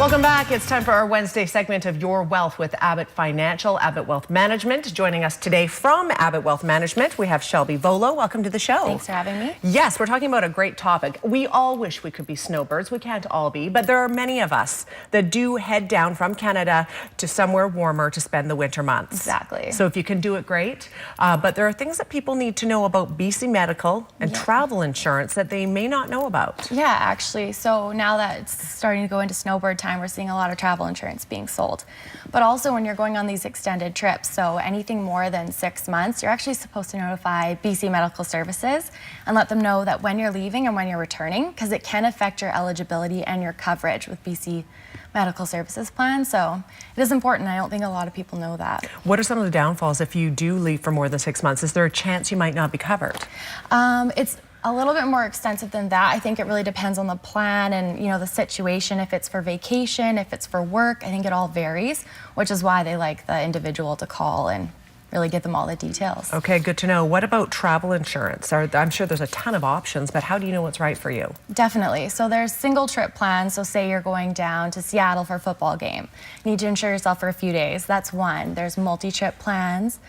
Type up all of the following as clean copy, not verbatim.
Welcome back. It's time for our Wednesday segment of Your Wealth with Abbott Financial, Abbott Wealth Management. Joining us today from Abbott Wealth Management, we have Shelby Vollo. Welcome to the show. Thanks for having me. Yes, we're talking about a great topic. We all wish we could be snowbirds. We can't all be, but there are many of us that do head down from Canada to somewhere warmer to spend the winter months. Exactly. So if you can do it, great. But there are things that people need to know about BC medical and travel insurance that they may not know about. Yeah, actually. So now that it's starting to go into snowbird time, we're seeing a lot of travel insurance being sold. But also when you're going on these extended trips, so anything more than 6 months, you're actually supposed to notify BC Medical Services and let them know that when you're leaving and when you're returning, because it can affect your eligibility and your coverage with BC Medical Services plan. So it is important. I don't think a lot of people know that. What are some of the downfalls if you do leave for more than 6 months? Is there a chance you might not be covered? It's a little bit more extensive than that. I think it really depends on the plan and, you know, the situation. If it's for vacation, if it's for work, I think it all varies, which is why they like the individual to call and really give them all the details. Okay, good to know. What about travel insurance? I'm sure there's a ton of options, but how do you know what's right for you? Definitely. So there's single trip plans. So say you're going down to Seattle for a football game. You need to insure yourself for a few days. That's one. There's multi-trip plans.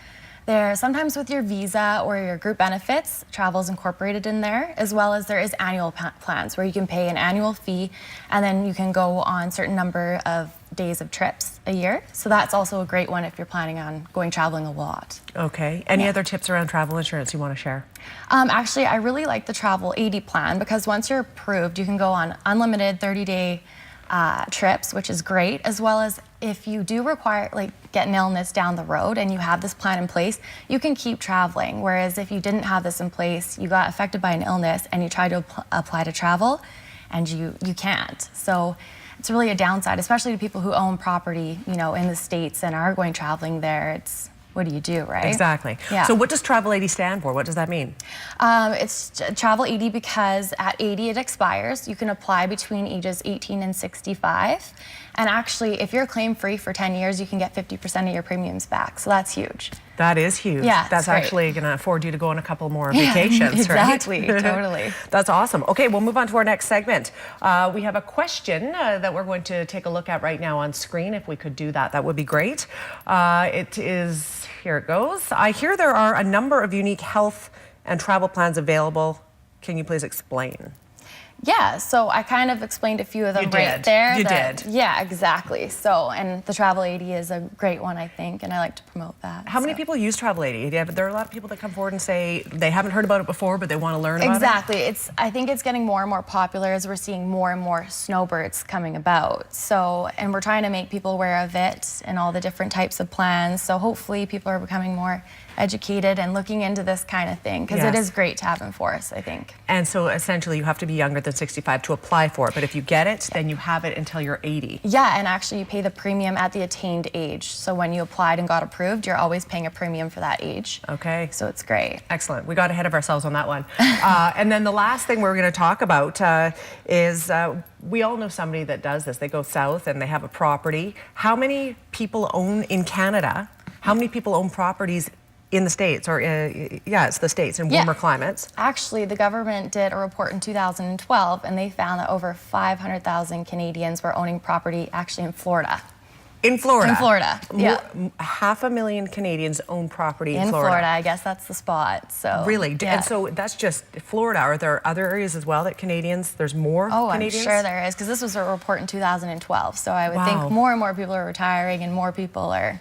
There, sometimes with your visa or your group benefits, travel is incorporated in there, as well as there is annual plans where you can pay an annual fee and then you can go on certain number of days of trips a year. So that's also a great one if you're planning on going traveling a lot. Okay. Any other tips around travel insurance you want to share? Actually, I really like the Travel 80 plan because once you're approved, you can go on unlimited 30-day trips, which is great, as well as if you do require, get an illness down the road and you have this plan in place, you can keep traveling. Whereas if you didn't have this in place, you got affected by an illness and you try to apply to travel and you can't. So it's really a downside, especially to people who own property, you know, in the States and are going traveling there. It's, what do you do, right? Exactly. Yeah. So what does Travel 80 stand for? What does that mean? It's Travel 80 because at 80 it expires. You can apply between ages 18 and 65. And actually, if you're claim free for 10 years, you can get 50% of your premiums back. So that's huge. That is huge. Yeah, that's great. Actually going to afford you to go on a couple more vacations, exactly, right? Totally. That's awesome. Okay, we'll move on to our next segment. We have a question that we're going to take a look at right now on screen. If we could do that, that would be great. It is, here it goes. I hear there are a number of unique health and travel plans available. Can you please explain? Yeah, so I kind of explained a few of them right there. You did. Yeah, exactly. So, and the Travel 80 is a great one, I think, and I like to promote that. How many people use Travel 80? There are a lot of people that come forward and say they haven't heard about it before, but they want to learn about it. Exactly. I think it's getting more and more popular as we're seeing more and more snowbirds coming about. So, and we're trying to make people aware of it and all the different types of plans. So hopefully people are becoming more educated and looking into this kind of thing because it is great to have in force, I think. And so essentially you have to be younger than 65 to apply for it, but if you get it, then you have it until you're 80. Yeah, and actually you pay the premium at the attained age. So when you applied and got approved, you're always paying a premium for that age. Okay. So it's great. Excellent. We got ahead of ourselves on that one. And then the last thing we're going to talk about is we all know somebody that does this. They go south and they have a property. How many people own in Canada? How many people own properties in the States, or it's the States in warmer climates? Actually, the government did a report in 2012, and they found that over 500,000 Canadians were owning property actually in Florida. In Florida? In Florida, yeah. 500,000 Canadians own property in Florida. In Florida, I guess that's the spot, so. Really? Yeah. And so that's just Florida. Are there other areas as well that there's more Canadians? I'm sure there is, because this was a report in 2012, so I would think more and more people are retiring and more people are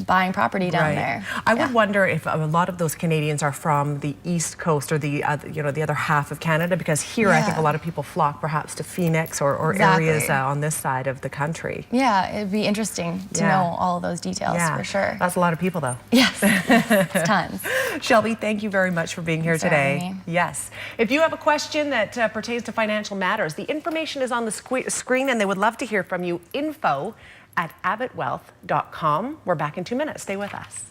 buying property down there. I would wonder if a lot of those Canadians are from the East Coast or the other half of Canada, because here I think a lot of people flock perhaps to Phoenix or areas on this side of the country. Yeah, it'd be interesting to know all of those details for sure. That's a lot of people though. Yes, it's tons. Shelby, thank you very much for being here today. Yes. If you have a question that pertains to financial matters, the information is on the screen and they would love to hear from you. Info@abbottwealth.com. We're back in 2 minutes. Stay with us.